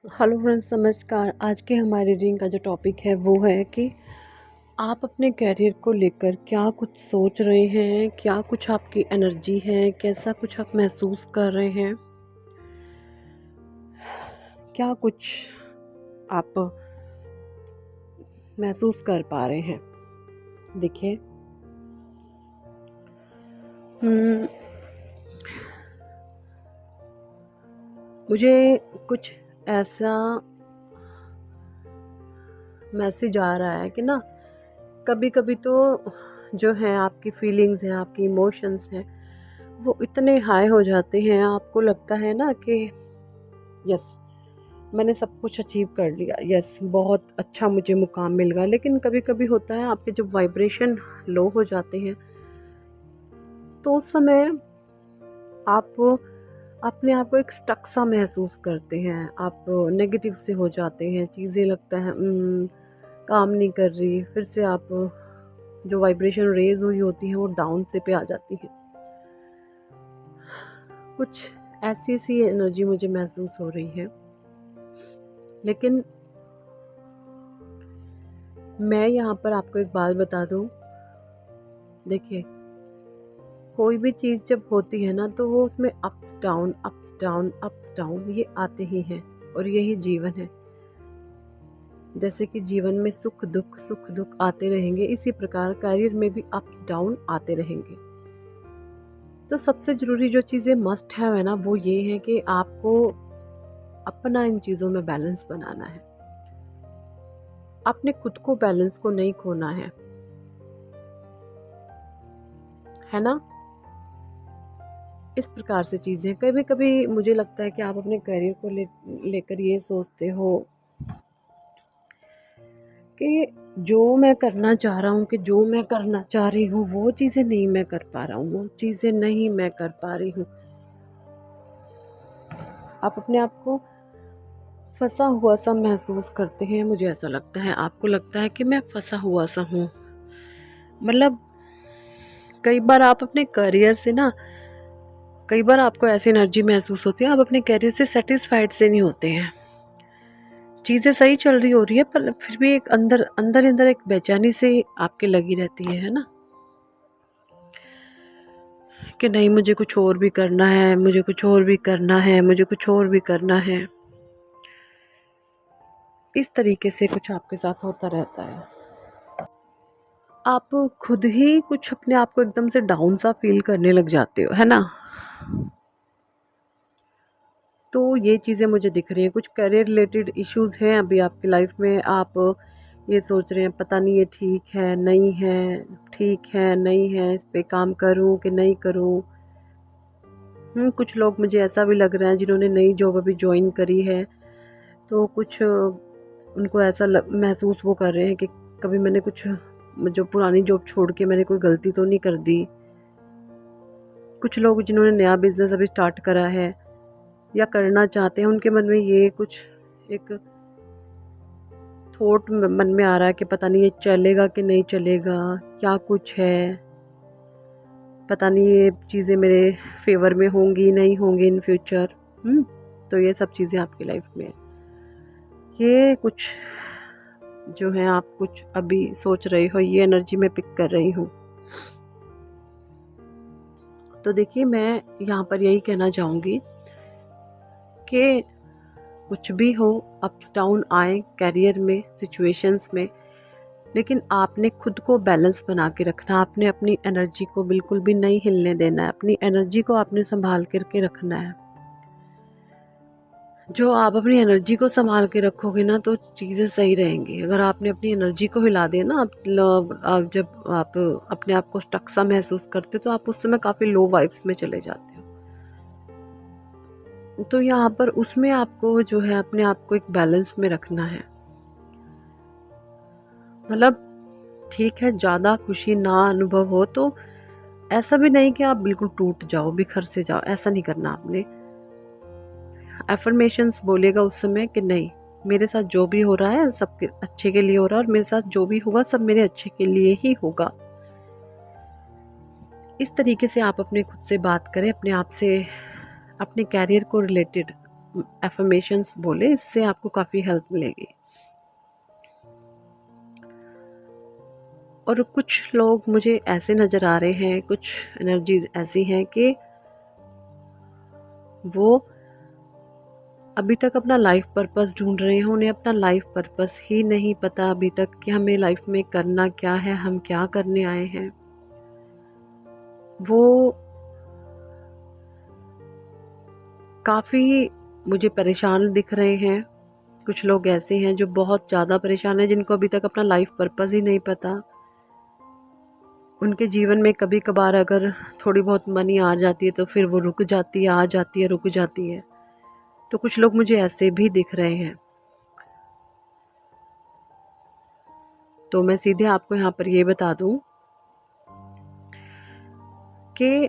Hello friends, नमस्कार। आज के हमारे रीडिंग का जो टॉपिक है वो है कि आप अपने करियर को लेकर क्या कुछ सोच रहे हैं, क्या कुछ आपकी एनर्जी है, कैसा कुछ आप महसूस कर रहे हैं, क्या कुछ आप महसूस कर पा रहे हैं। देखिए, हम्म, मुझे कुछ ऐसा मैसेज आ रहा है कि ना, कभी कभी तो जो है आपकी फीलिंग्स हैं, आपकी इमोशंस हैं, वो इतने हाई हो जाते हैं, आपको लगता है ना कि यस, मैंने सब कुछ अचीव कर लिया, यस बहुत अच्छा मुझे मुकाम मिल गया। लेकिन कभी कभी होता है आपके जब वाइब्रेशन लो हो जाते हैं तो उस समय आप अपने आप को एक स्टक सा महसूस करते हैं, आप नेगेटिव से हो जाते हैं, चीज़ें लगता है काम नहीं कर रही, फिर से आप जो वाइब्रेशन रेज हुई होती हैं वो डाउन से पे आ जाती हैं। कुछ ऐसी सी एनर्जी मुझे महसूस हो रही है। लेकिन मैं यहाँ पर आपको एक बात बता दूँ। देखिए, कोई भी चीज़ जब होती है ना तो वो उसमें ups down ups down ups down ये आते ही हैं, और यही जीवन है। जैसे कि जीवन में सुख दुख आते रहेंगे, इसी प्रकार करियर में भी अप्स डाउन आते रहेंगे। तो सबसे ज़रूरी जो चीज़ें मस्ट है ना, वो ये है कि आपको अपना इन चीज़ों में बैलेंस बनाना है। आपने खुद को बैलेंस को नहीं खोना है ना। इस प्रकार से चीज़ें, कभी कभी मुझे लगता है कि आप अपने करियर को लेकर ये सोचते हो कि जो मैं करना चाह रहा हूँ, कि जो मैं करना चाह रही हूँ वो चीज़ें नहीं मैं कर पा रहा हूँ, वो चीज़ें नहीं मैं कर पा रही हूँ। आप अपने आप को फंसा हुआ सा महसूस करते हैं। मुझे ऐसा लगता है, आपको लगता है कि मैं फंसा हुआ सा हूँ। मतलब कई बार आप अपने करियर से ना, कई बार आपको ऐसी एनर्जी महसूस होती है, आप अपने करियर से सेटिस्फाइड से नहीं होते हैं। चीज़ें सही चल रही हो रही है, पर फिर भी एक अंदर अंदर अंदर एक बेचैनी से आपके लगी रहती है ना, कि नहीं मुझे कुछ और भी करना है, मुझे कुछ और भी करना है, मुझे कुछ और भी करना है। इस तरीके से कुछ आपके साथ होता रहता है। आप खुद ही कुछ अपने आप को एकदम से डाउन सा फील करने लग जाते हो, है ना। तो ये चीज़ें मुझे दिख रही हैं, कुछ करियर रिलेटेड इश्यूज हैं अभी आपकी लाइफ में। आप ये सोच रहे हैं पता नहीं ये ठीक है नहीं है, ठीक है नहीं है, इस पे काम करूं कि नहीं करूं। कुछ लोग मुझे ऐसा भी लग रहा है जिन्होंने नई जॉब अभी ज्वाइन करी है, तो कुछ उनको ऐसा महसूस वो कर रहे हैं कि कभी मैंने कुछ जो पुरानी जॉब छोड़ के मैंने कोई गलती तो नहीं कर दी। कुछ लोग जिन्होंने नया बिजनेस अभी स्टार्ट करा है या करना चाहते हैं, उनके मन में ये कुछ एक थॉट मन में आ रहा है कि पता नहीं ये चलेगा कि नहीं चलेगा, क्या कुछ है, पता नहीं ये चीज़ें मेरे फेवर में होंगी नहीं होंगी इन फ्यूचर। तो ये सब चीज़ें आपकी लाइफ में है। ये कुछ जो है आप कुछ अभी सोच रहे हो, ये एनर्जी मैं पिक कर रही हूँ। तो देखिए, मैं यहाँ पर यही कहना चाहूँगी कि कुछ भी हो, अप्स डाउन आए करियर में, सिचुएशंस में, लेकिन आपने खुद को बैलेंस बना के रखना। आपने अपनी एनर्जी को बिल्कुल भी नहीं हिलने देना है, अपनी एनर्जी को आपने संभाल करके रखना है। जो आप अपनी एनर्जी को संभाल के रखोगे ना तो चीज़ें सही रहेंगी। अगर आपने अपनी एनर्जी को हिला दिया ना, आप जब आप अपने आप को स्टक सा महसूस करते हो तो आप उस समय काफ़ी लो वाइब्स में चले जाते हो। तो यहाँ पर उसमें आपको जो है अपने आप को एक बैलेंस में रखना है। मतलब ठीक है, ज़्यादा खुशी ना अनुभव हो तो ऐसा भी नहीं कि आप बिल्कुल टूट जाओ, बिखर से जाओ, ऐसा नहीं करना आपने। एफर्मेशंस बोलेगा उस समय कि नहीं, मेरे साथ जो भी हो रहा है सबके अच्छे के लिए हो रहा है, और मेरे साथ जो भी होगा सब मेरे अच्छे के लिए ही होगा। इस तरीके से आप अपने खुद से बात करें, अपने आप से, अपने कैरियर को रिलेटेड। एफर्मेशंस बोले, इससे आपको काफ़ी हेल्प मिलेगी। और कुछ लोग मुझे ऐसे नज़र आ रहे हैं, कुछ एनर्जीज ऐसी हैं कि वो अभी तक अपना लाइफ पर्पस ढूंढ रहे हैं। उन्हें अपना लाइफ पर्पस ही नहीं पता अभी तक कि हमें लाइफ में करना क्या है, हम क्या करने आए हैं। वो काफ़ी मुझे परेशान दिख रहे हैं। कुछ लोग ऐसे हैं जो बहुत ज़्यादा परेशान हैं, जिनको अभी तक अपना लाइफ पर्पस ही नहीं पता। उनके जीवन में कभी कभार अगर थोड़ी बहुत मनी आ जाती है तो फिर वो रुक जाती है, आ जाती है, रुक जाती है। तो कुछ लोग मुझे ऐसे भी दिख रहे हैं। तो मैं सीधे आपको यहाँ पर ये बता दूँ कि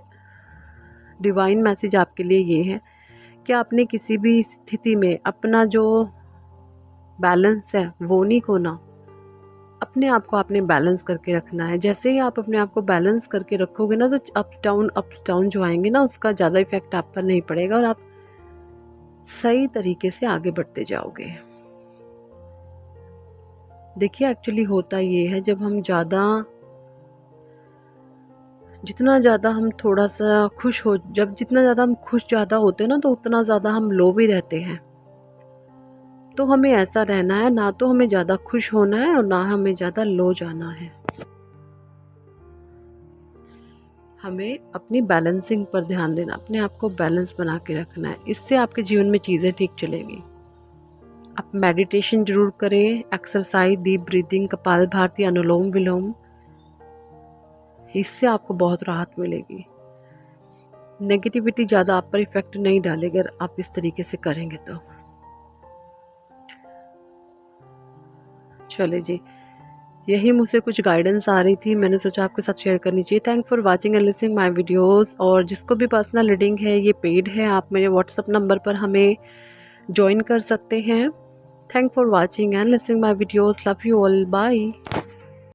डिवाइन मैसेज आपके लिए ये है कि आपने किसी भी स्थिति में अपना जो बैलेंस है वो नहीं खोना। अपने आप को आपने बैलेंस करके रखना है। जैसे ही आप अपने आप को बैलेंस करके रखोगे ना, तो अप्स डाउन जो आएंगे ना, उसका ज़्यादा इफेक्ट आप पर नहीं पड़ेगा और आप सही तरीके से आगे बढ़ते जाओगे। देखिए, एक्चुअली होता ये है, जितना ज़्यादा हम थोड़ा सा जितना ज़्यादा हम खुश ज़्यादा होते हैं ना, तो उतना ज़्यादा हम लो भी रहते हैं। तो हमें ऐसा रहना है, ना तो हमें ज़्यादा खुश होना है और ना हमें ज़्यादा लो जाना है। हमें अपनी बैलेंसिंग पर ध्यान देना, अपने आप को बैलेंस बना के रखना है। इससे आपके जीवन में चीज़ें ठीक चलेगी। आप मेडिटेशन जरूर करें, एक्सरसाइज, डीप ब्रीदिंग, कपालभाति, अनुलोम विलोम, इससे आपको बहुत राहत मिलेगी। नेगेटिविटी ज़्यादा आप पर इफेक्ट नहीं डालेगी अगर आप इस तरीके से करेंगे तो। चले जी, यही मुझसे कुछ गाइडेंस आ रही थी, मैंने सोचा आपके साथ शेयर करनी चाहिए। Thank for watching and listening my videos. और जिसको भी पर्सनल रीडिंग है, ये पेड है, आप मेरे व्हाट्सएप नंबर पर हमें ज्वाइन कर सकते हैं। Thank for watching and listening my videos. Love you all, bye.